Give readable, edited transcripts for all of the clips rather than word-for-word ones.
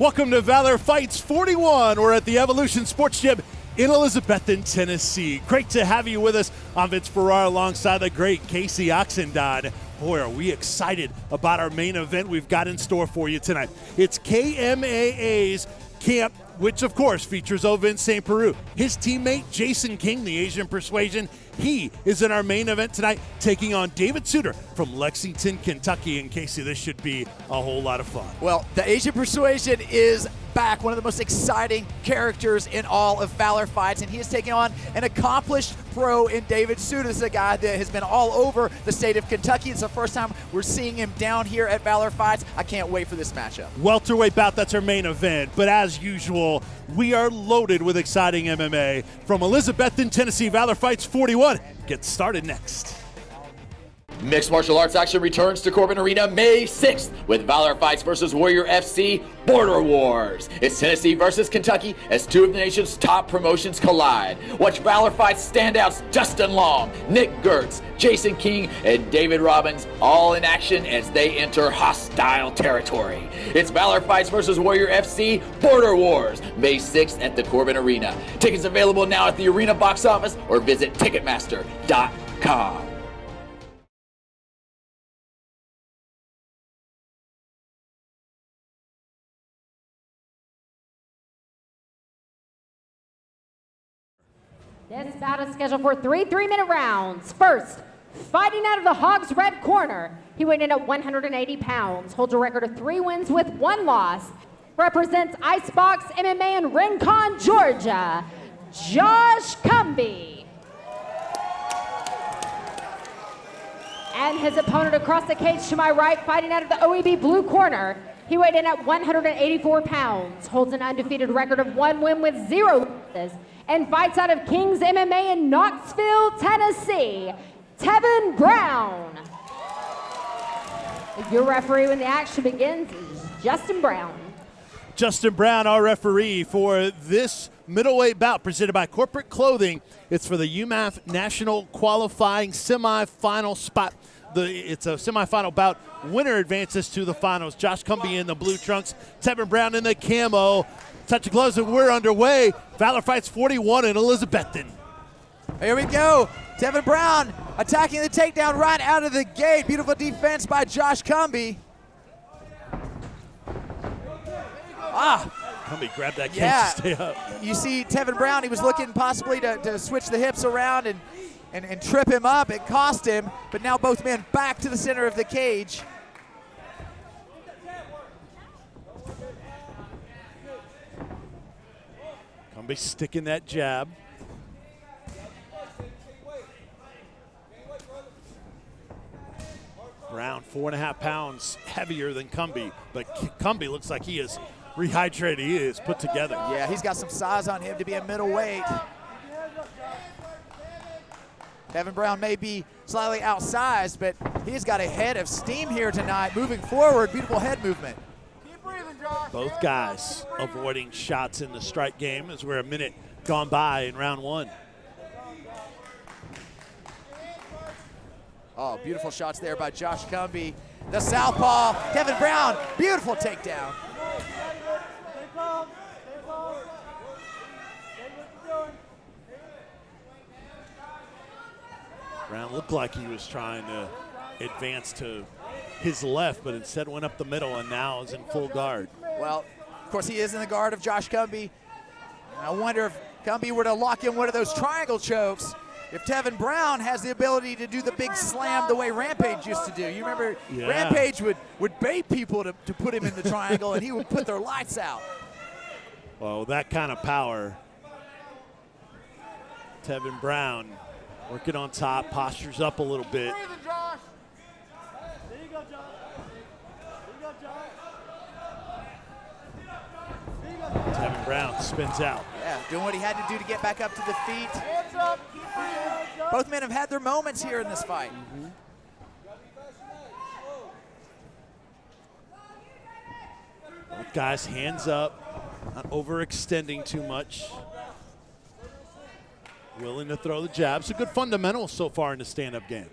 Welcome to Valor Fights 41. We're at the Evolution Sports Gym in Elizabethton, Tennessee. Great to have you with us. I'm Vince Ferrara alongside the great Casey Oxendon. Boy, are we excited about our main event we've got in store for you tonight. It's KMAA's camp, which of course features over in St. Peru. His teammate Jason King, the Asian Persuasion, he is in our main event tonight, taking on David Souter from Lexington, Kentucky. And Casey, this should be a whole lot of fun. Well, the Asian Persuasion is back, one of the most exciting characters in all of Valor Fights, and he is taking on an accomplished pro in David Souter. This is a guy that has been all over the state of Kentucky. It's the first time we're seeing him down here at Valor Fights. I can't wait for this matchup. Welterweight bout, that's our main event, but as usual, we are loaded with exciting MMA. From Elizabethton, Tennessee, Valor Fights 41 gets started next. Mixed martial arts action returns to Corbin Arena May 6th with Valor Fights versus Warrior FC Border Wars. It's Tennessee versus Kentucky as two of the nation's top promotions collide. Watch Valor Fights standouts Justin Long, Nick Gertz, Jason King, and David Robbins all in action as they enter hostile territory. It's Valor Fights versus Warrior FC Border Wars May 6th at the Corbin Arena. Tickets available now at the arena box office or visit Ticketmaster.com. This bout is scheduled for three 3-minute rounds. First, fighting out of the Hogs red corner, he weighed in at 180 pounds, holds a record of 3 wins with 1 loss, represents Icebox MMA in Rincon, Georgia, Josh Kumbi. And his opponent across the cage to my right, fighting out of the OEB blue corner, he weighed in at 184 pounds, holds an undefeated record of 1 win with 0 losses, and fights out of King's MMA in Knoxville, Tennessee, Tevin Brown. Your referee when the action begins is Justin Brown. Justin Brown, our referee for this middleweight bout presented by Corporate Clothing. It's for the UMAF National Qualifying Semifinal spot. It's a semifinal bout. Winner advances to the finals. Josh Kumbi in the blue trunks, Tevin Brown in the camo. Touch of gloves and we're underway. Valor Fights 41 in Elizabethton. Here we go. Tevin Brown attacking the takedown right out of the gate. Beautiful defense by Josh Kumbi. Kumbi grabbed that cage to stay up. You see Tevin Brown, he was looking possibly to switch the hips around and trip him up. It cost him, but now both men back to the center of the cage. Kumbi sticking that jab. Brown 4.5 pounds heavier than Kumbi, but Kumbi looks like he is rehydrated. He is put together. Yeah, he's got some size on him to be a middleweight. Tevin Brown may be slightly outsized, but he's got a head of steam here tonight. Moving forward, beautiful head movement. Both guys avoiding shots in the strike game as we're a minute gone by in round 1. Oh, beautiful shots there by Josh Kumbi. The southpaw, Tevin Brown, beautiful takedown. Brown looked like he was trying to advance to his left, but instead went up the middle and now is in full guard. Well, of course, he is in the guard of Josh Kumbi. I wonder if Kumbi were to lock in one of those triangle chokes, if Tevin Brown has the ability to do the big slam the way Rampage used to do. You remember Rampage would bait people to put him in the triangle and he would put their lights out. Well, that kind of power. Tevin Brown working on top, postures up a little bit. Tevin Brown spins out. Yeah, doing what he had to do to get back up to the feet. Both men have had their moments here in this fight. Both guys hands up, not overextending too much. Willing to throw the jabs. A good fundamentals so far in the stand-up game.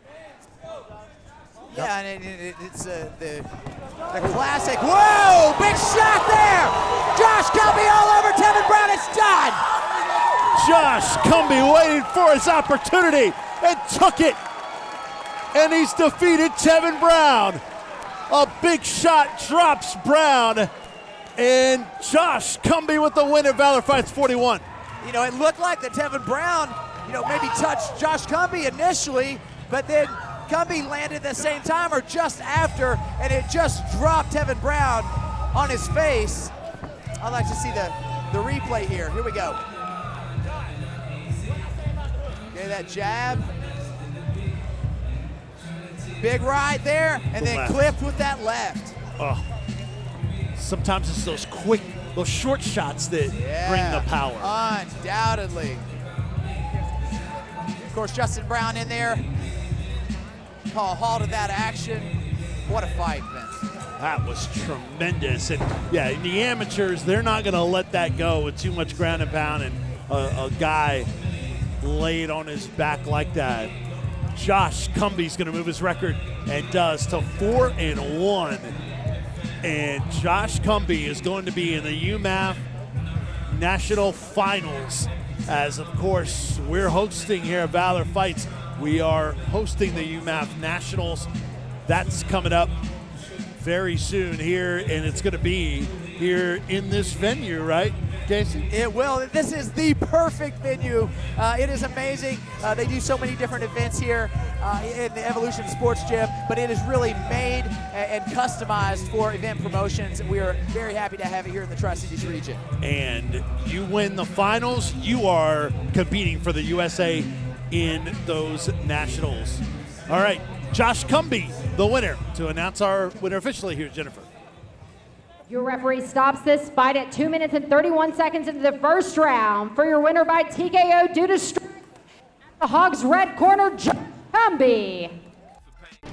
Yeah, and it's the classic. Whoa, big shot there. Josh Kumbi all over Tevin Brown. It's done. Josh Kumbi waiting for his opportunity and took it. And he's defeated Tevin Brown. A big shot drops Brown. And Josh Kumbi with the win at Valor Fights 41. You know, it looked like that Tevin Brown, maybe touched Josh Kumbi initially, but then Kumbi landed at the same time or just after, and it just dropped Tevin Brown on his face. I'd like to see the replay here. Here we go. Okay, that jab. Big right there, and then clipped with that left. Oh. Sometimes it's those short shots that bring the power. Undoubtedly. Of course, Justin Brown in there. Call a halt to that action. What a fight, Vince. That was tremendous. And yeah, in the amateurs, they're not going to let that go with too much ground and pound and a guy laid on his back like that. Josh Kumbi's going to move his record and does to 4-1. And Josh Kumbi is going to be in the UMAF National Finals, as of course we're hosting here at Valor Fights. We are hosting the UMAF Nationals. That's coming up very soon here, and it's going to be here in this venue, right, Casey? It will. This is the perfect venue. It is amazing. They do so many different events here in the Evolution Sports Gym, but it is really made and customized for event promotions. We are very happy to have it here in the Tri-Cities region. And you win the finals, you are competing for the USA in those nationals. All right, Josh Kumbi, the winner. To announce our winner officially, here's Jennifer. Your referee stops this fight at 2 minutes and 31 seconds into the first round. For your winner by TKO due to strike, the Hogs red corner, Josh Kumbi.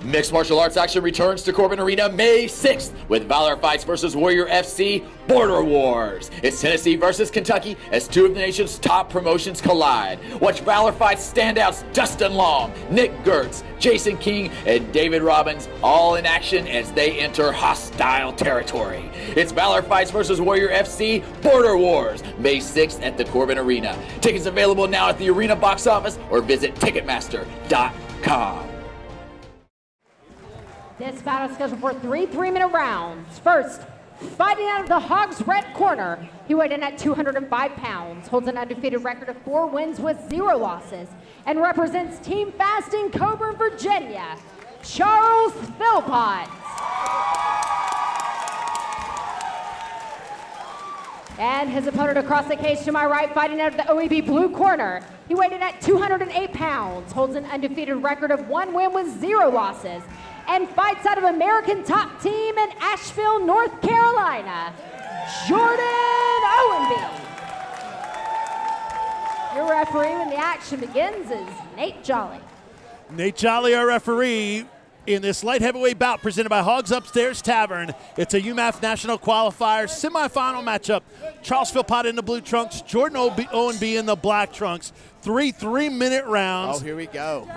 Mixed martial arts action returns to Corbin Arena May 6th with Valor Fights versus Warrior FC Border Wars. It's Tennessee versus Kentucky as two of the nation's top promotions collide. Watch Valor Fights standouts Dustin Long, Nick Gertz, Jason King, and David Robbins all in action as they enter hostile territory. It's Valor Fights versus Warrior FC Border Wars May 6th at the Corbin Arena. Tickets available now at the arena box office or visit Ticketmaster.com. This battle is scheduled for 3 3-minute rounds. First, fighting out of the Hogs red corner, he weighed in at 205 pounds, holds an undefeated record of 4 wins with 0 losses, and represents Team Fast in Coburn, Virginia, Charles Philpott. And his opponent across the cage to my right, fighting out of the OEB blue corner, he weighed in at 208 pounds, holds an undefeated record of 1 win with 0 losses, and fights out of American Top Team in Asheville, North Carolina, Jordan Owenby. Your referee when the action begins is Nate Jolly. Nate Jolly, our referee, in this light heavyweight bout presented by Hogs Upstairs Tavern. It's a UMAF National Qualifier semifinal matchup. Charles Philpott in the blue trunks, Jordan Owenby in the black trunks. 3 3-minute rounds. Oh, here we go.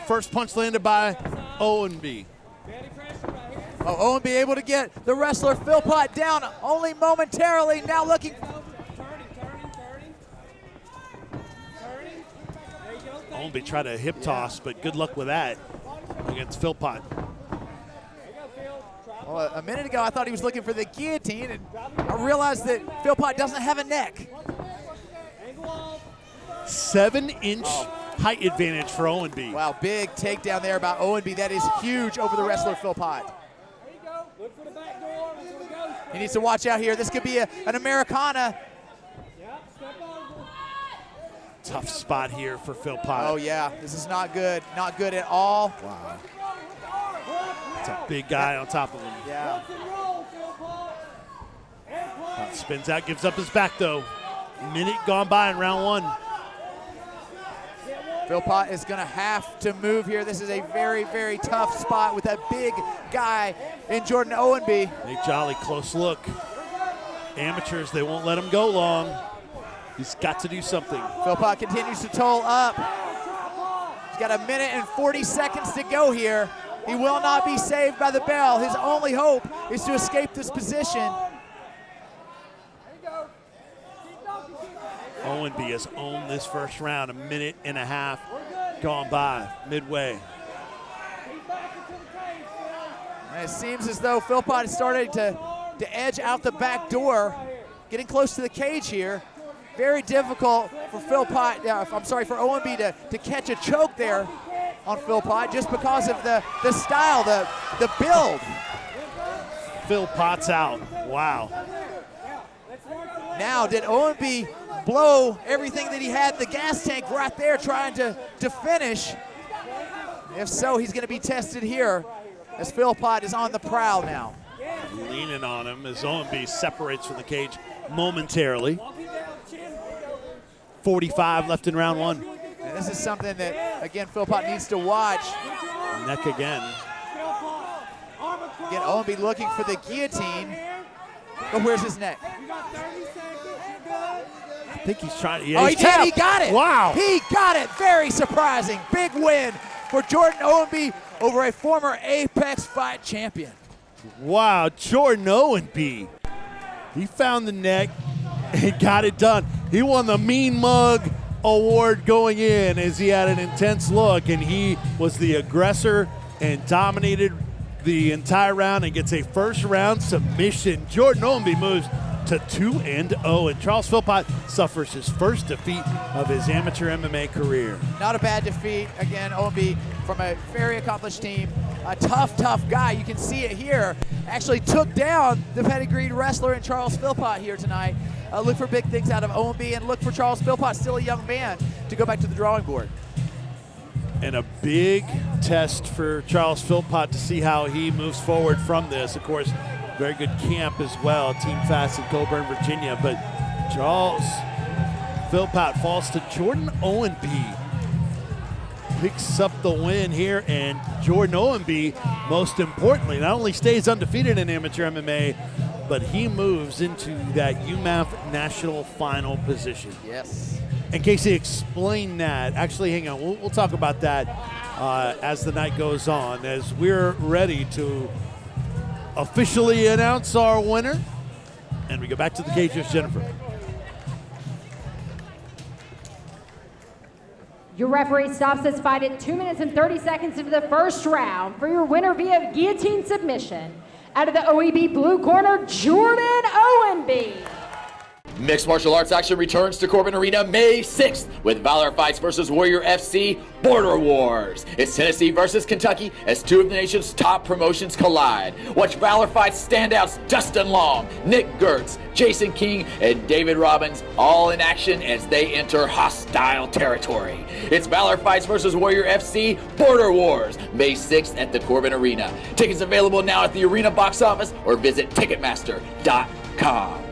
First punch landed by Owenby. Oh, Owenby able to get the wrestler Philpott down only momentarily. Now looking. Holmby tried a hip toss, but good luck with that against Philpott. Well, a minute ago, I thought he was looking for the guillotine, and I realized that Philpott doesn't have a neck. 7-inch height advantage for Owenby. Wow, big takedown there about Owenby. That is huge over the wrestler Philpott. He needs to watch out here. This could be an Americana. Tough spot here for Philpott. Oh, yeah. This is not good. Not good at all. Wow. It's a big guy on top of him. Yeah. Spins out, gives up his back, though. Minute gone by in round 1. Philpott is going to have to move here. This is a very, very tough spot with a big guy in Jordan Owenby. Nate Jolly, close look. Amateurs, they won't let him go long. He's got to do something. Philpott continues to toll up. He's got a minute and 40 seconds to go here. He will not be saved by the bell. His only hope is to escape this position. Holmby has owned this first round. A minute and a half gone by, midway. And it seems as though Philpott is starting to edge out the back door, getting close to the cage here. Very difficult for Philpott, for Holmby to catch a choke there on Philpott just because of the style, the build. Philpott's out. Wow. Now, did Holmby blow everything that he had in the gas tank right there trying to finish? If so, he's going to be tested here as Philpott is on the prowl now. Leaning on him as Holmby separates from the cage momentarily. 45 left in round one. And this is something that, again, Philpott needs to watch. Neck again. Again, Holmby looking for the guillotine. But where's his neck? I think he's trying to. Yeah, oh, he did. He got it. Wow. He got it. Very surprising. Big win for Jordan Holmby over a former Apex Fight champion. Wow, Jordan Holmby. He found the neck and got it done. He won the Mean Mug Award going in as he had an intense look, and he was the aggressor and dominated the entire round and gets a first round submission. Jordan Holmby moves to 2-0, and Charles Philpott suffers his first defeat of his amateur MMA career. Not a bad defeat. Again, Holmby from a very accomplished team. A tough guy. You can see it here. Actually took down the pedigreed wrestler in Charles Philpott here tonight. Look for big things out of Holmby, and look for Charles Philpott, still a young man, to go back to the drawing board. And a big test for Charles Philpott to see how he moves forward from this. Of course, very good camp as well, Team Fast in Coburn, Virginia. But Charles Philpott falls to Jordan Holmby. Picks up the win here, and Jordan Holmby, most importantly, not only stays undefeated in amateur MMA, but he moves into that UMAF national final position. Yes. And Casey, explain that. Actually, hang on, we'll talk about that as the night goes on, as we're ready to officially announce our winner. And we go back to the cages, Jennifer. Your referee stops this fight at 2 minutes and 30 seconds into the first round for your winner via guillotine submission. Out of the OEB blue corner, Jordan Holmby. Mixed martial arts action returns to Corbin Arena May 6th with Valor Fights versus Warrior FC Border Wars. It's Tennessee versus Kentucky as two of the nation's top promotions collide. Watch Valor Fights standouts Justin Long, Nick Gertz, Jason King, and David Robbins all in action as they enter hostile territory. It's Valor Fights versus Warrior FC Border Wars May 6th at the Corbin Arena. Tickets available now at the arena box office or visit Ticketmaster.com.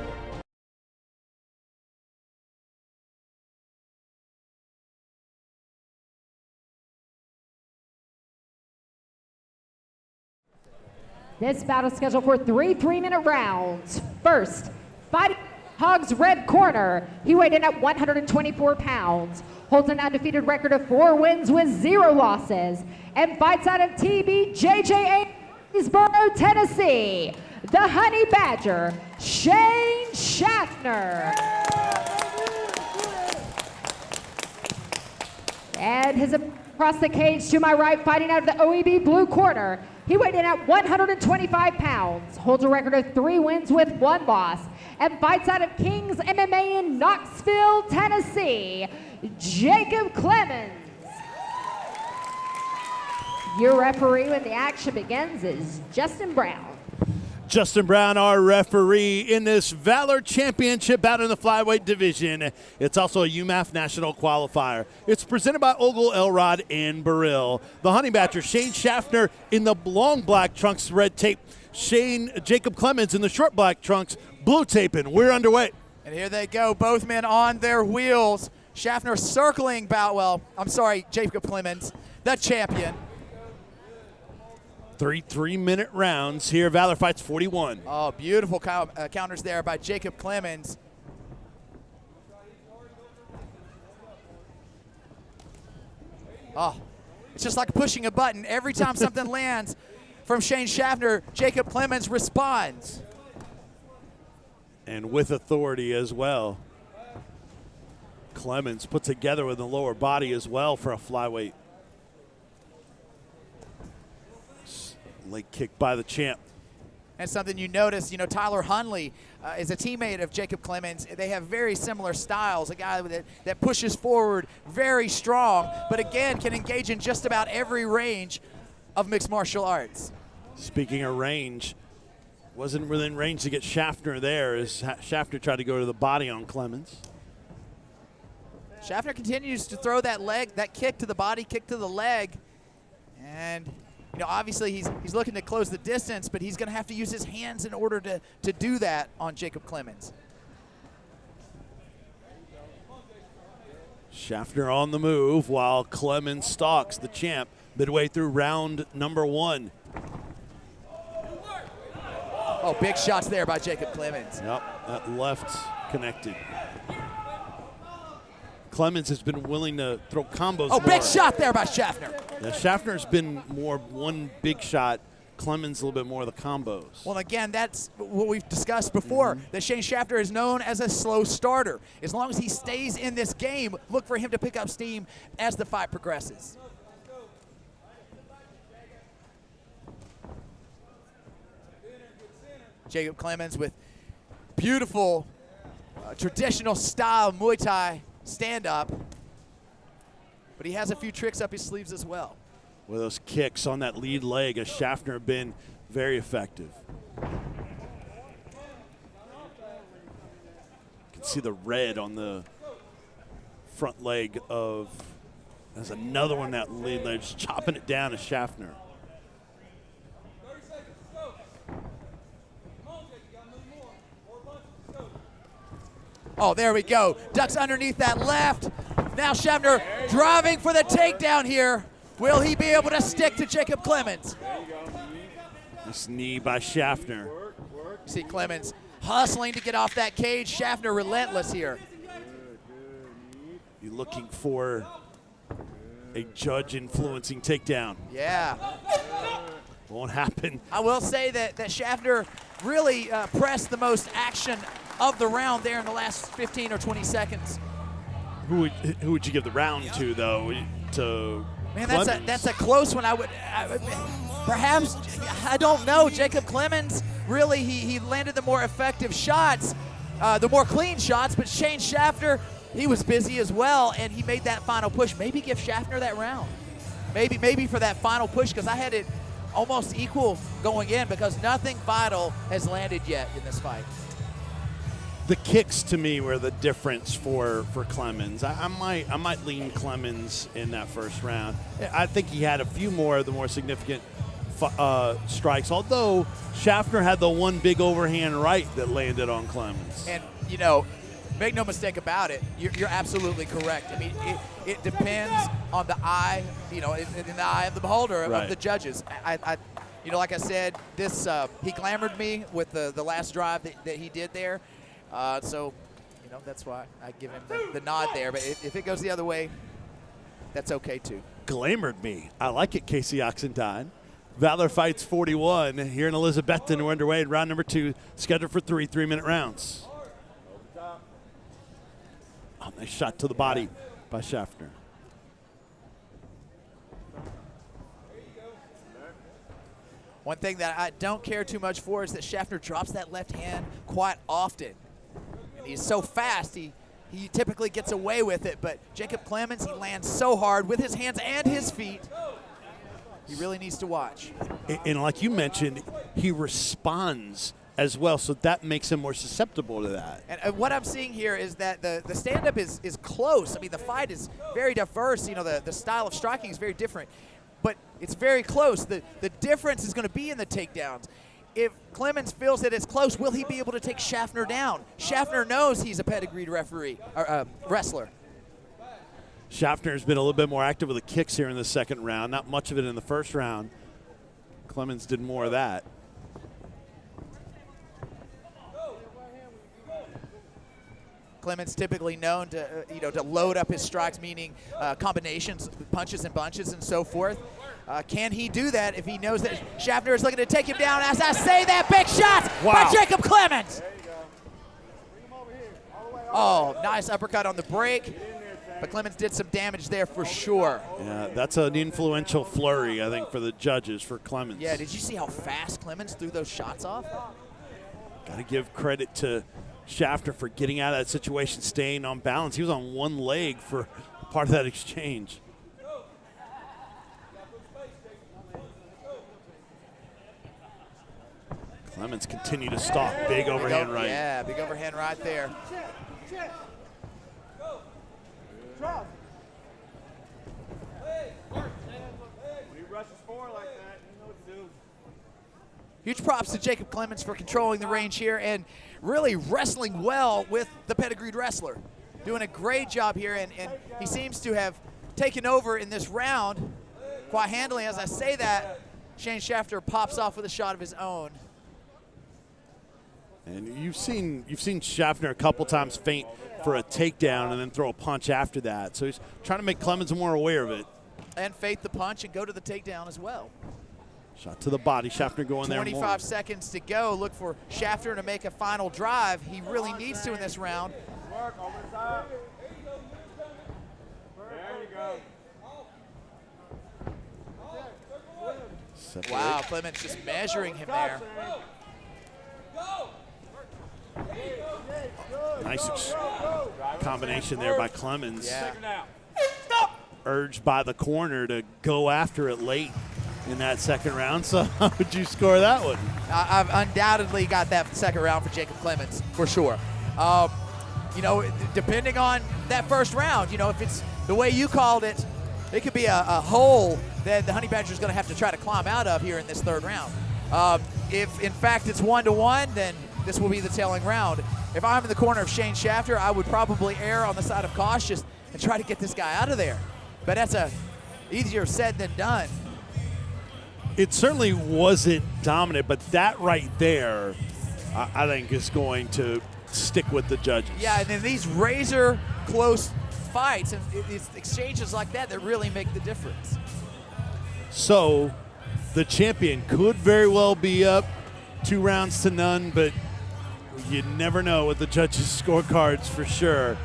This battle is scheduled for 3 3-minute rounds. First, fighting Hogs red corner. He weighed in at 124 pounds, holds an undefeated record of 4 wins with 0 losses, and fights out of TBJJ Amesboro, Tennessee, the Honey Badger, Shane Schaffner. And his across the cage to my right, fighting out of the OEB blue corner. He weighed in at 125 pounds, holds a record of 3 wins with 1 loss, and fights out of King's MMA in Knoxville, Tennessee, Jacob Clemens. Your referee when the action begins is Justin Brown. Justin Brown, our referee in this Valor Championship bout in the flyweight division. It's also a UMAF national qualifier. It's presented by Ogle, Elrod, and Burrill. The Honey Badger, Shane Schaffner in the long black trunks, red tape. Jacob Clemens in the short black trunks, blue tape, and we're underway. And here they go, both men on their wheels. Schaffner circling Jacob Clemens, the champion. 3 3-minute rounds here. Valor Fights 41. Oh, beautiful counters there by Jacob Clemens. Oh, It's just like pushing a button. Every time something lands from Shane Schaffner, Jacob Clemens responds. And with authority as well. Clemens put together with the lower body as well for a flyweight. Leg kick by the champ. And something you notice, you know, Tyler Hunley is a teammate of Jacob Clemens. They have very similar styles, a guy that pushes forward, very strong, but again can engage in just about every range of mixed martial arts. Speaking of range, wasn't within range to get Schaffner there as Schaffner tried to go to the body on Clemens. Schaffner continues to throw that kick to the body, kick to the leg, and you know, obviously he's looking to close the distance, but he's going to have to use his hands in order to do that on Jacob Clemens. Schaffner on the move while Clemens stalks the champ midway through round number 1. Oh, big shots there by Jacob Clemens. Yep, that left connected. Clemens has been willing to throw combos more. Big shot there by Schaffner. Yeah, Schaffner's been more one big shot. Clemens a little bit more of the combos. Well, again, that's what we've discussed before, that Shane Schaffner is known as a slow starter. As long as he stays in this game, look for him to pick up steam as the fight progresses. Jacob Clemens with beautiful traditional style Muay Thai stand-up, but he has a few tricks up his sleeves as well. With those kicks on that lead leg, as Schaffner have been very effective. You can see the red on the front leg of, there's another one that lead leg, just chopping it down to Schaffner. Oh, there we go. Ducks underneath that left. Now Schaffner driving for the takedown here. Will he be able to stick to Jacob Clemens? This knee by Schaffner. See Clemens hustling to get off that cage. Schaffner relentless here. You're looking for a judge influencing takedown. Yeah. Won't happen. I will say that Schaffner really pressed the most action of the round there in the last 15 or 20 seconds. Who would you give the round to, though? To Man, Clemens? that's a close one. I would perhaps, I don't know. Jacob Clemens, really, he landed the more effective shots, the more clean shots, but Shane Schaffner, he was busy as well, and he made that final push. Maybe give Schaffner that round. Maybe for that final push, because I had it almost equal going in, because nothing vital has landed yet in this fight. The kicks to me were the difference for Clemens. I might lean Clemens in that first round. I think he had a few more of the more significant strikes, although Schaffner had the one big overhand right that landed on Clemens. And, you know, make no mistake about it, you're absolutely correct. I mean, it depends on the eye, you know, in the eye of the beholder, right, of the judges. You know, like I said, this he glamored me with the last drive that he did there. So, you know, that's why I give him the nod there. But if it goes the other way, that's okay too. Glamored me. I like it, Casey Oxendine. Valor Fights 41 here in Elizabethton. We're underway in round number 2, scheduled for 3 3-minute rounds. Oh, nice shot to the body by Schaffner. One thing that I don't care too much for is that Schaffner drops that left hand quite often. And he's so fast, he typically gets away with it, but Jacob Clemens, he lands so hard with his hands and his feet. He really needs to watch. And like you mentioned, he responds as well, so that makes him more susceptible to that. And what I'm seeing here is that the stand-up is close. I mean, the fight is very diverse. You know, the style of striking is very different, but it's very close. The difference is going to be in the takedowns. If Clemens feels that it's close, will he be able to take Schaffner down? Schaffner knows he's a pedigreed wrestler. Schaffner's been a little bit more active with the kicks here in the second round. Not much of it in the first round. Clemens did more of that. Clemens typically known to, to load up his strikes, meaning combinations, punches and bunches and so forth. Can he do that if he knows that Schaffner is looking to take him down? As I say that, big shots by Jacob Clemens. Oh, nice uppercut on the break. But Clemens did some damage there for sure. Yeah, that's an influential flurry, I think, for the judges, for Clemens. Yeah, did you see how fast Clemens threw those shots off? Got to give credit to Schaffner for getting out of that situation, staying on balance. He was on one leg for part of that exchange. Clemens continue to stalk. Big overhand right. Yeah, big overhand right there. Huge props to Jacob Clemens for controlling the range here and really wrestling well with the pedigreed wrestler. Doing a great job here, and he seems to have taken over in this round quite handily. As I say that, Shane Schaffner pops off with a shot of his own. And you've seen Schaffner a couple times feint for a takedown and then throw a punch after that. So he's trying to make Clemens more aware of it. And fake the punch and go to the takedown as well. Shot to the body. Schaffner going there more. 25 seconds to go. Look for Schaffner to make a final drive. He really needs to in this round. Work over the side. There you go. Wow, Clemens just measuring him there. Nice combination there by Clemens. Yeah. Urged by the corner to go after it late in that second round. So how would you score that one? I've undoubtedly got that second round for Jacob Clemens, for sure. Depending on that first round, if it's the way you called it, it could be a hole that the Honey Badger is going to have to try to climb out of here in this third round. If, in fact, it's 1-1, then this will be the telling round. If I'm in the corner of Shane Schaffner, I would probably err on the side of caution and try to get this guy out of there. But that's easier said than done. It certainly wasn't dominant, but that right there, I think, is going to stick with the judges. Yeah, and in these razor close fights, and it's exchanges like that that really make the difference. So the champion could very well be up 2-0, but you never know with the judges' scorecards for sure.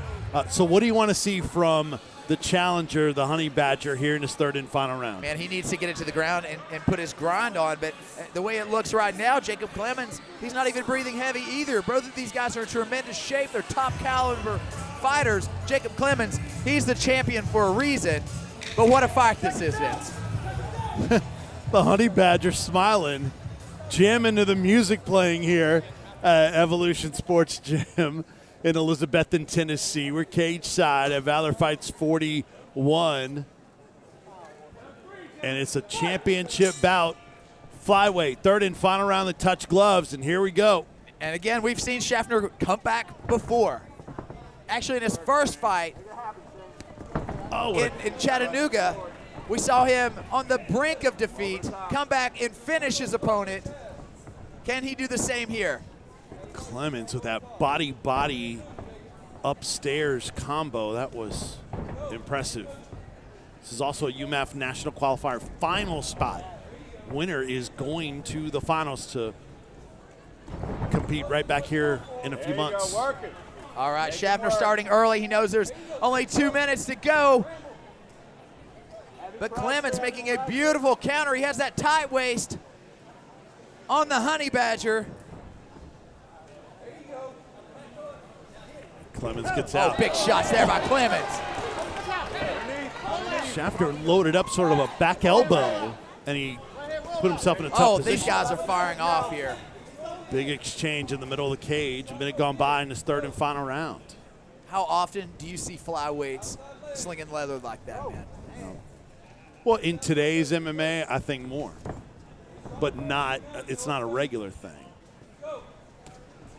So what do you want to see from the challenger, the Honey Badger, here in his third and final round? Man, he needs to get it to the ground and put his grind on, but the way it looks right now, Jacob Clemens, he's not even breathing heavy either. Both of these guys are in tremendous shape. They're top caliber fighters. Jacob Clemens, he's the champion for a reason, but what a fight this is, Vince. The Honey Badger smiling, jamming to the music playing here at Evolution Sports Gym in Elizabethton, Tennessee. We're cage side at Valor Fights 41. And it's a championship bout. Flyweight, third and final round, the touch gloves, and here we go. And again, we've seen Schaffner come back before. Actually, in his first fight in Chattanooga, we saw him on the brink of defeat, come back and finish his opponent. Can he do the same here? Clemens with that body upstairs combo. That was impressive. This is also a UMAF National Qualifier final spot. Winner is going to the finals to compete right back here in a few months. All right, Schaffner starting early. He knows there's only 2 minutes to go. But Clemens making a beautiful counter. He has that tight waist on the Honey Badger. Clemens gets out. Oh, big shots there by Clemens. Schaffner loaded up sort of a back elbow, and he put himself in a tough position. These guys are firing off here. Big exchange in the middle of the cage. A minute gone by in this third and final round. How often do you see flyweights slinging leather like that, man? Well, in today's MMA, I think more. But it's not a regular thing.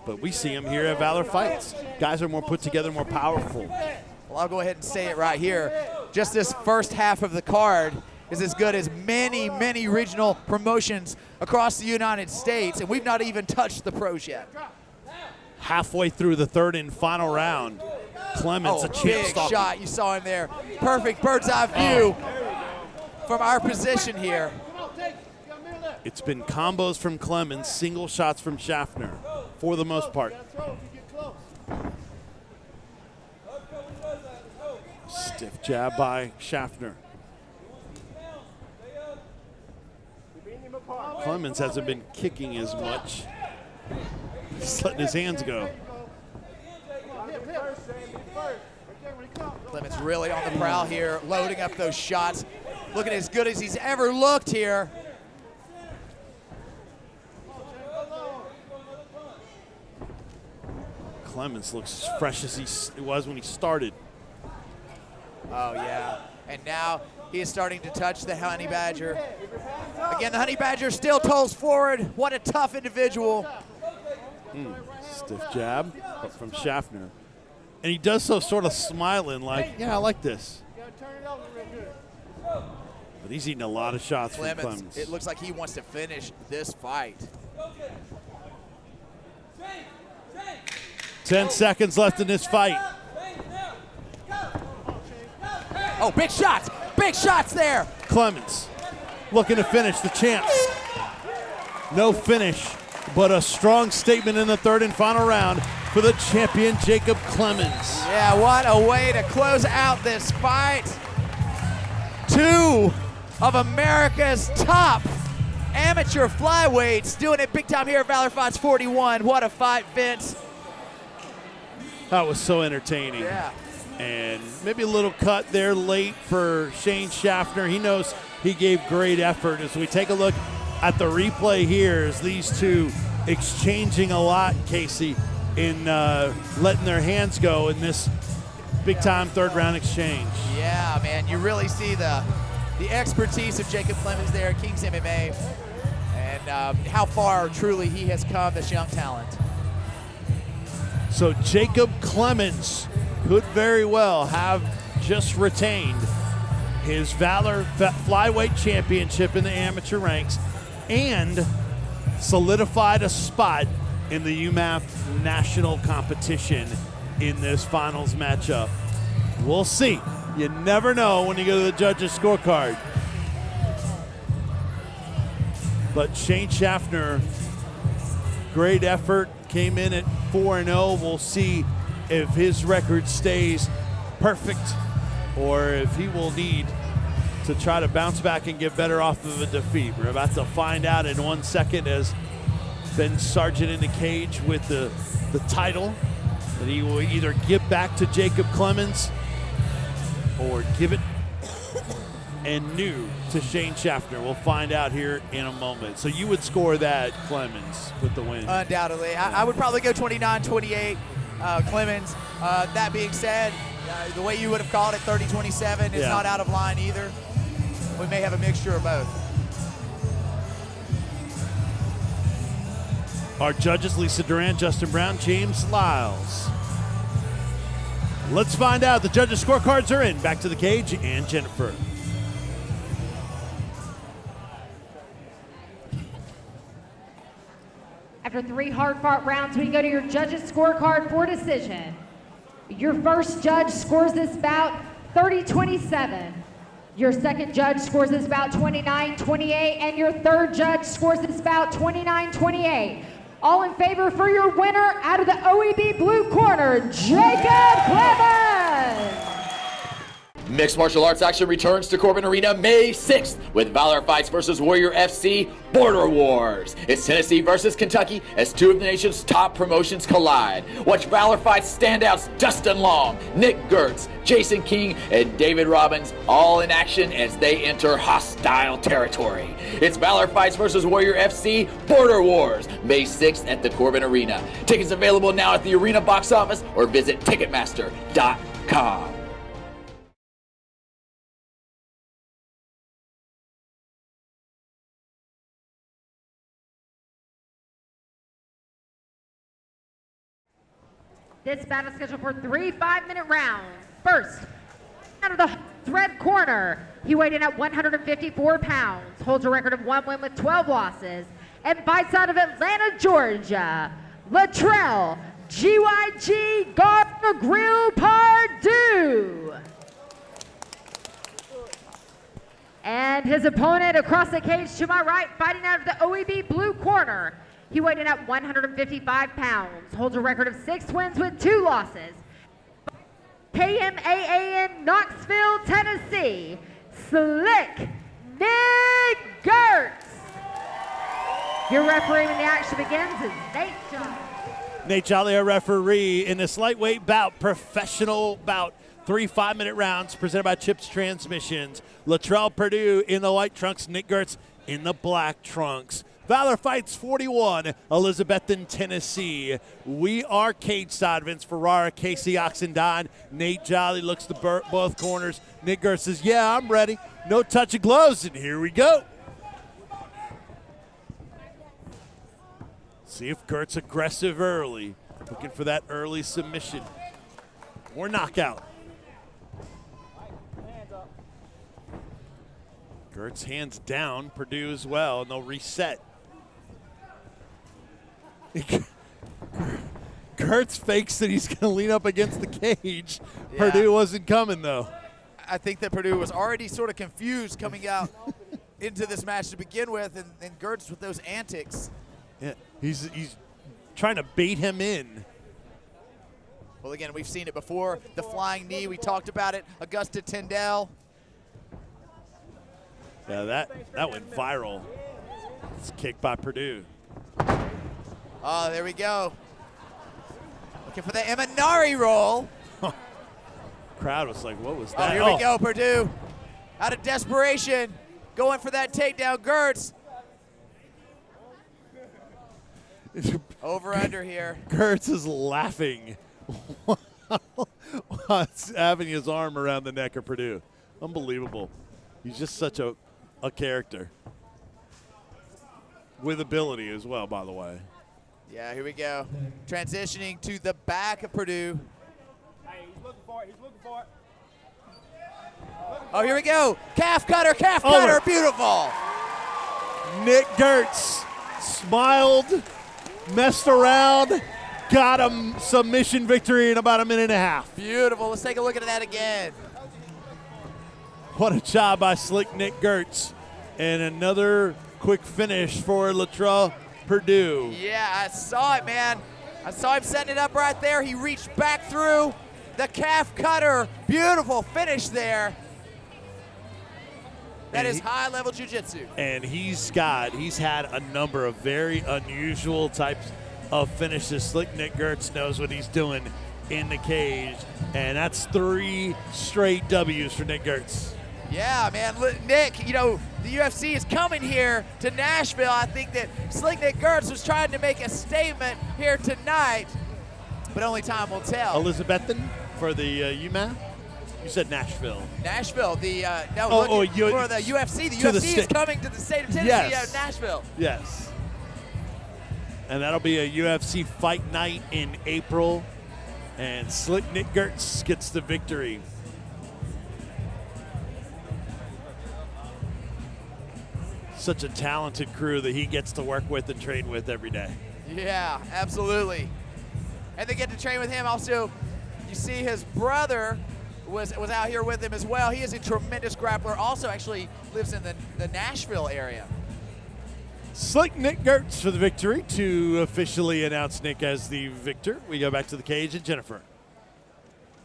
But we see him here at Valor Fights. Guys are more put together, more powerful. Well, I'll go ahead and say it right here. Just this first half of the card is as good as many, many regional promotions across the United States, and we've not even touched the pros yet. Halfway through the third and final round. Clemens, a champ big stalking. shot. You saw him there. Perfect bird's eye view from our position here. It's been combos from Clemens, single shots from Schaffner for the most part. Stiff jab by Schaffner. Clemens hasn't been kicking as much. He's letting his hands go. Clemens really on the prowl here, loading up those shots. Looking as good as he's ever looked here. Clemens looks as fresh as he was when he started. Oh, yeah. And now he is starting to touch the Honey Badger. Again, the Honey Badger still toes forward. What a tough individual. Stiff jab from Schaffner. And he does so sort of smiling like, yeah, I like this. But he's eating a lot of shots from Clemens. It looks like he wants to finish this fight. 10 seconds left in this fight. Oh, big shots. Big shots there. Clemens looking to finish the champ. No finish, but a strong statement in the third and final round for the champion, Jacob Clemens. Yeah, what a way to close out this fight. Two of America's top amateur flyweights doing it big time here at Valor Fights 41. What a fight, Vince. That was so entertaining. Yeah. And maybe a little cut there late for Shane Schaffner. He knows he gave great effort. As we take a look at the replay here, as these two exchanging a lot, Casey, in letting their hands go in this big-time third-round exchange. Yeah, man, you really see the expertise of Jacob Clemens there at Kings MMA, and how far truly he has come, this young talent. So Jacob Clemens could very well have just retained his Valor Flyweight Championship in the amateur ranks and solidified a spot in the UMAF national competition in this finals matchup. We'll see. You never know when you go to the judges' scorecard. But Shane Schaffner, great effort, came in at 4-0. We'll see if his record stays perfect or if he will need to try to bounce back and get better off of a defeat. We're about to find out in 1 second as Ben Sargent in the cage with the title, that he will either give back to Jacob Clemens or give it and new to Shane Schaffner. We'll find out here in a moment. So you would score that Clemens with the win? Undoubtedly. I would probably go 29-28 Clemens. That being said, the way you would have called it, 30-27, is not out of line either. We may have a mixture of both. Our judges, Lisa Duran, Justin Brown, James Lyles. Let's find out. The judges' scorecards are in. Back to the cage and Jennifer. After 3 hard-fought rounds, we go to your judges' scorecard for decision. Your first judge scores this bout 30-27. Your second judge scores this bout 29-28, and your third judge scores this bout 29-28. All in favor for your winner out of the OEB blue corner, Jacob Clemens. Mixed martial arts action returns to Corbin Arena May 6th with Valor Fights versus Warrior FC Border Wars. It's Tennessee versus Kentucky as two of the nation's top promotions collide. Watch Valor Fights standouts Dustin Long, Nick Gertz, Jason King, and David Robbins all in action as they enter hostile territory. It's Valor Fights versus Warrior FC Border Wars May 6th at the Corbin Arena. Tickets available now at the arena box office or visit Ticketmaster.com. This bout is scheduled for 3 5-minute rounds. First, out of the red corner, he weighed in at 154 pounds, holds a record of 1 win with 12 losses, and fights out of Atlanta, Georgia, Latrell, GYG Gardner. Grill Purdue. And his opponent across the cage to my right, fighting out of the OEB blue corner. He weighed in at 155 pounds, holds a record of 6 wins with 2 losses. KMAA in Knoxville, Tennessee, Slick Nick Gertz. Your referee when the action begins is Nate Jolly. Nate Jolly, our referee in this lightweight bout, professional bout. 3 5-minute rounds presented by Chips Transmissions. Latrell Purdue in the white trunks, Nick Gertz in the black trunks. Valor Fights 41, Elizabethton, Tennessee. We are cage side. Vince Ferrara, Casey Oxendine. Nate Jolly looks to both corners. Nick Gertz says, yeah, I'm ready. No touch of gloves, and here we go. See if Gertz aggressive early. Looking for that early submission or knockout. Gertz hands down, Purdue as well, and they'll reset. Gertz fakes that he's going to lean up against the cage. Yeah. Purdue wasn't coming, though. I think that Purdue was already sort of confused coming out into this match to begin with, and Gertz with those antics. Yeah, he's trying to bait him in. Well, again, we've seen it before. The flying knee, we talked about it. Augusta Tyndall. Yeah, that went viral. It's a kick by Purdue. Oh, there we go. Looking for the Eminari roll. Crowd was like, what was that? Oh, here we go, Purdue. Out of desperation, going for that takedown, Gertz. Over under here. Gertz is laughing. It's having his arm around the neck of Purdue. Unbelievable. He's just such a character. With ability as well, by the way. Yeah, here we go. Transitioning to the back of Purdue. Hey, he's looking for it. He's looking for it. Oh, here we go. Calf cutter, beautiful. Nick Gertz smiled, messed around, got a submission victory in about a minute and a half. Beautiful. Let's take a look at that again. What a job by Slick Nick Gertz. And another quick finish for Latrell Purdue. Yeah, I saw it, man. I saw him setting it up right there. He reached back through the calf cutter. Beautiful finish there. That is high-level jiu-jitsu. And he's had a number of very unusual types of finishes. Slick Nick Gertz knows what he's doing in the cage. And that's 3 straight W's for Nick Gertz. Yeah, man. Nick, you know, the UFC is coming here to Nashville. I think that Slick Nick Gertz was trying to make a statement here tonight, but only time will tell. Elizabethton for the UMass? You said Nashville. Nashville. For the UFC. The UFC is coming to the state of Tennessee out of Nashville. Yes. And that'll be a UFC fight night in April. And Slick Nick Gertz gets the victory. Such a talented crew that he gets to work with and train with every day. Yeah, absolutely. And they get to train with him. Also, you see his brother was out here with him as well. He is a tremendous grappler. Also, actually lives in the Nashville area. Slick Nick Gertz for the victory. To officially announce Nick as the victor, we go back to the cage and Jennifer.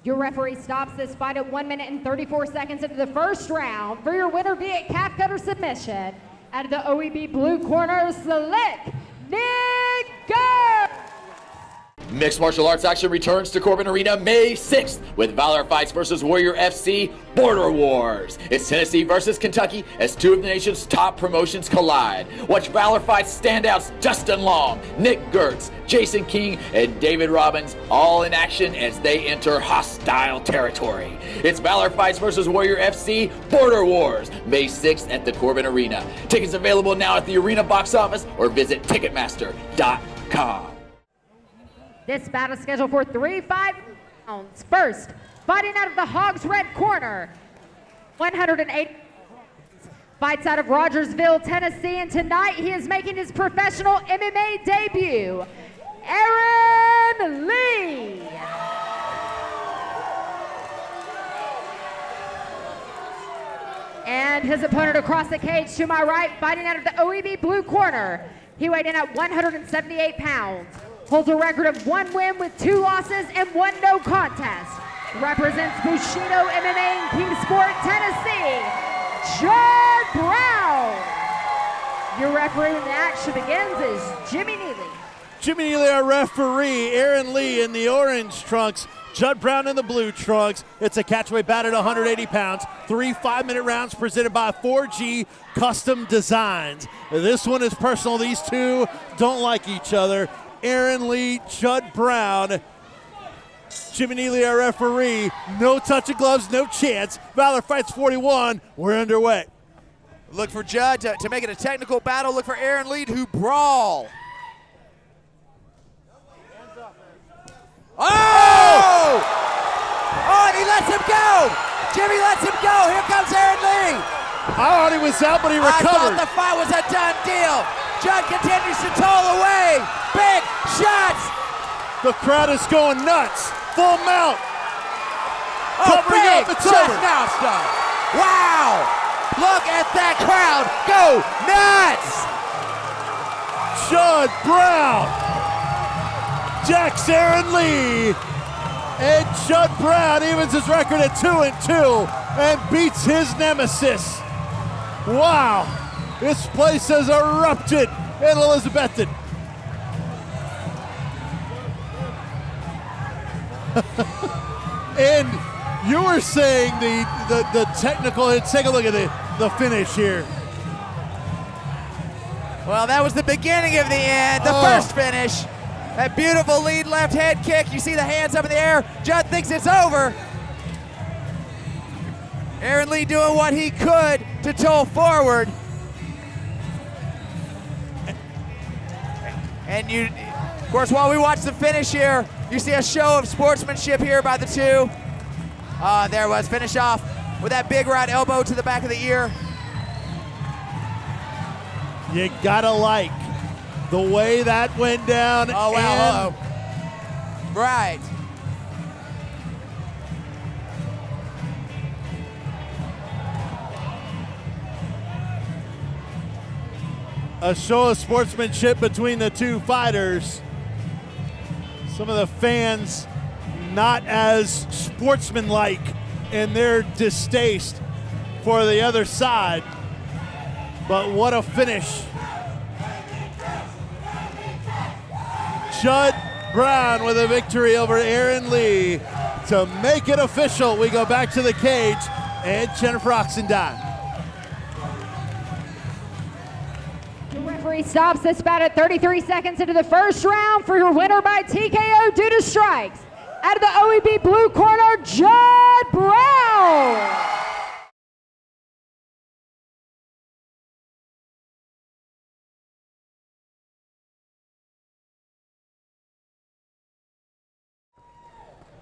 Your referee stops this fight at 1 minute and 34 seconds into the first round for your winner via calf cutter submission. Out of the OEB blue corner, Slick Nick Gertz. Mixed martial arts action returns to Corbin Arena May 6th with Valor Fights versus Warrior FC Border Wars. It's Tennessee versus Kentucky as 2 of the nation's top promotions collide. Watch Valor Fights standouts Justin Long, Nick Gertz, Jason King, and David Robbins all in action as they enter hostile territory. It's Valor Fights versus Warrior FC Border Wars May 6th at the Corbin Arena. Tickets available now at the arena box office or visit Ticketmaster.com. This bout is scheduled for 3 5 rounds. First, fighting out of the Hogs red corner, 108 fights out of Rogersville, Tennessee, and tonight he is making his professional MMA debut, Aaron Lee. And his opponent across the cage to my right, fighting out of the OEB blue corner. He weighed in at 178 pounds. Holds a record of 1 win with 2 losses and 1 no contest. Represents Bushido MMA in Kingsport, Tennessee, Judd Brown. Your referee when the action begins is Jimmy Neely. Jimmy Neely, our referee. Aaron Lee in the orange trunks. Judd Brown in the blue trunks. It's a catchweight bout at 180 pounds. 3 5-minute rounds presented by 4G Custom Designs. This one is personal. These two don't like each other. Aaron Lee, Judd Brown. Jimmy Neely, our referee. No touching gloves, no chance. Valor Fights 41. We're underway. Look for Judd to make it a technical battle. Look for Aaron Lee to brawl. Oh! Oh, and he lets him go! Jimmy lets him go. Here comes Aaron Lee. I thought he was out, but he recovered. I thought the fight was a done deal. Judd continues to toll away. Big shots. The crowd is going nuts. Full mount. Oh, Covering big up. It's chest over. master. Wow. Look at that crowd go nuts. Judd Brown. Jacks Aaron Lee. And Judd Brown evens his record at 2-2 and beats his nemesis. Wow. This place has erupted in Elizabethton. And you were saying the technical hit. Take a look at the finish here. Well, that was the beginning of the end, the first finish. That beautiful lead left head kick. You see the hands up in the air. Judd thinks it's over. Aaron Lee doing what he could to toll forward. And you, of course, while we watch the finish here, you see a show of sportsmanship here by the two. There was finish off with that big right elbow to the back of the ear. You gotta like the way that went down. Oh, wow. And Right. a show of sportsmanship between the two fighters. Some of the fans not as sportsmanlike in their distaste for the other side. But what a finish. Judd Brown with a victory over Aaron Lee. To make it official, we go back to the cage and Jennifer Oxendine. The referee stops this bout at 33 seconds into the first round for your winner by TKO due to strikes. Out of the OEB blue corner, Judd Brown.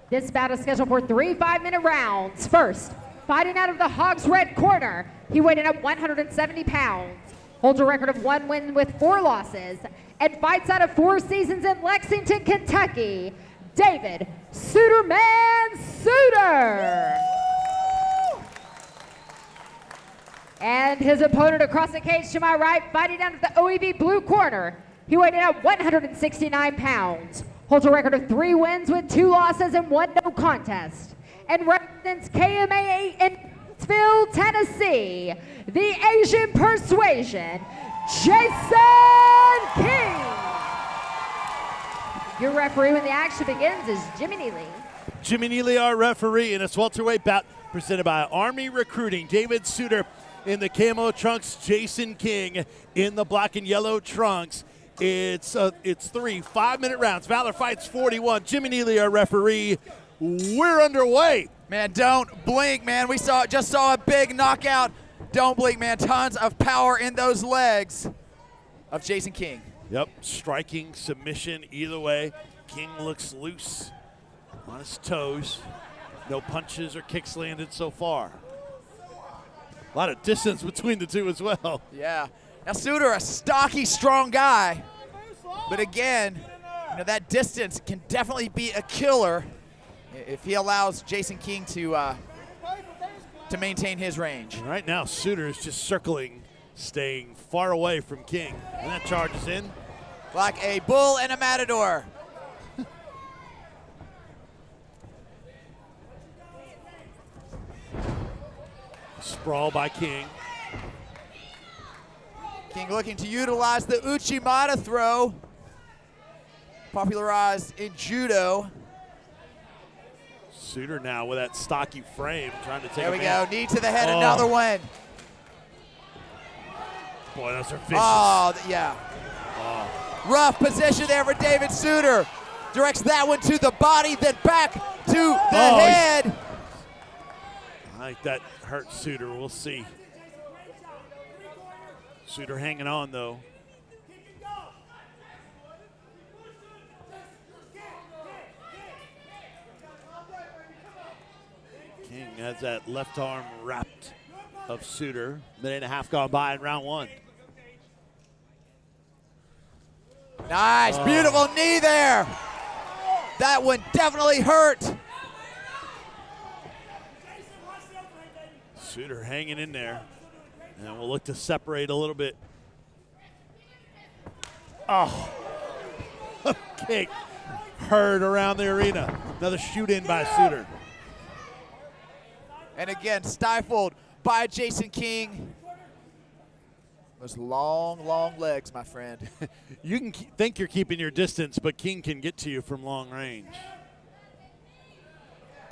This bout is scheduled for 3 5-minute rounds. First, fighting out of the Hogs red corner, he weighed in at 170 pounds. Holds a record of 1 win with 4 losses, and fights out of 4 seasons in Lexington, Kentucky, David Souterman Souter. And his opponent across the cage to my right, fighting out of the OEB blue corner, he weighed in at 169 pounds. Holds a record of 3 wins with 2 losses and 1 no contest, and represents KMA in Knoxville, Tennessee, the Asian Persuasion, Jason King. Your referee when the action begins is Jimmy Neely. Jimmy Neely, our referee, in a welterweight bout presented by Army Recruiting. David Souter in the camo trunks, Jason King in the black and yellow trunks. It's 3 5-minute rounds. Valor Fights 41. Jimmy Neely, our referee. We're underway. Man, don't blink, man. We just saw a big knockout. Don't blink, man. Tons of power in those legs of Jason King. Yep, striking, submission, either way. King looks loose on his toes. No punches or kicks landed so far. A lot of distance between the two as well. Yeah. Now, Souter, a stocky, strong guy. But again, that distance can definitely be a killer if he allows Jason King to to maintain his range. And right now, Souter is just circling, staying far away from King. And that charges in. Like a bull and a matador. Sprawl by King. King looking to utilize the Uchimata throw, popularized in judo. Souter now with that stocky frame, trying to take There we advantage. go, knee to the head, Oh. another one. Boy, those are vicious. Oh, yeah. Rough position there for David Souter. Directs that one to the body, then back to the head. I think that hurt Souter. We'll see. Souter hanging on, though. King has that left arm wrapped of Souter. Minute and a half gone by in round one. Nice, beautiful knee there. That one definitely hurt. Souter hanging in there. And we'll look to separate a little bit. Oh, a kick heard around the arena. Another shoot in by Souter. And again, stifled by Jason King. Those long, long legs, my friend. You can think you're keeping your distance, but King can get to you from long range.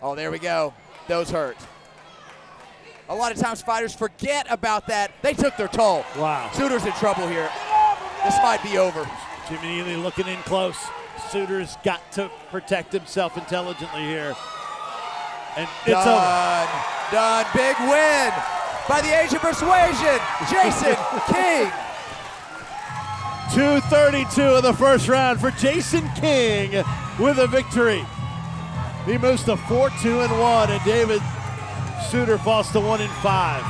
Oh, there we go. Those hurt. A lot of times fighters forget about that. They took their toll. Wow. Souter's in trouble here. This might be over. Jimmy Ely looking in close. Souter's got to protect himself intelligently here. And it's over. Done. Big win by the Asian Persuasion, Jason King. 2:32 of the first round for Jason King with a victory. He moves to 4-2-1, and David Souter falls to 1-5.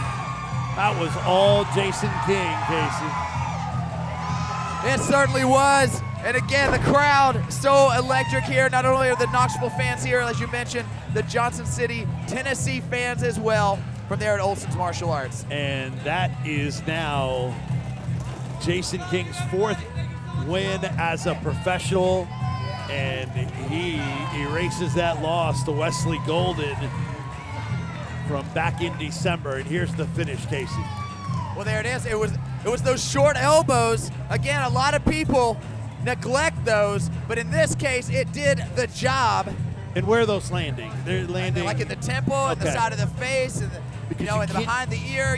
That was all Jason King, Casey. It certainly was. And again, the crowd so electric here. Not only are the Knoxville fans here, as you mentioned, the Johnson City, Tennessee fans as well from there at Olson's Martial Arts. And that is now Jason King's fourth win as a professional, and he erases that loss to Wesley Golden from back in December. And here's the finish, Casey. Well, there it is. It was those short elbows. Again, a lot of people neglect those, but in this case, it did the job. And where are those landing? They're landing like in the temple, and the side of the face, and and behind the ear.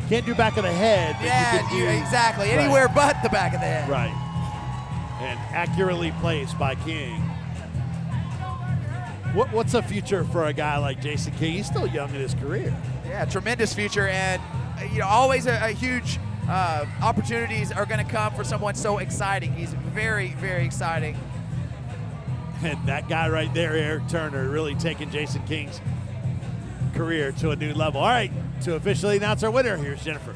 Can't do back of the head. But Yeah, you can do, exactly. Anywhere but the back of the head. Right. And accurately placed by King. What's the future for a guy like Jason King? He's still young in his career. Yeah, tremendous future, and always a huge opportunities are going to come for someone so exciting. He's very, very exciting. And that guy right there, Eric Turner, really taking Jason King's career to a new level. All right, to officially announce our winner, here's Jennifer.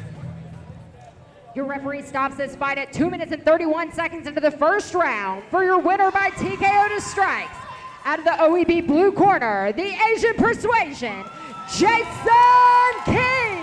Your referee stops this fight at 2 minutes and 31 seconds into the first round. For your winner by TKO to strikes, out of the OEB blue corner, the Asian Persuasion, Jason King.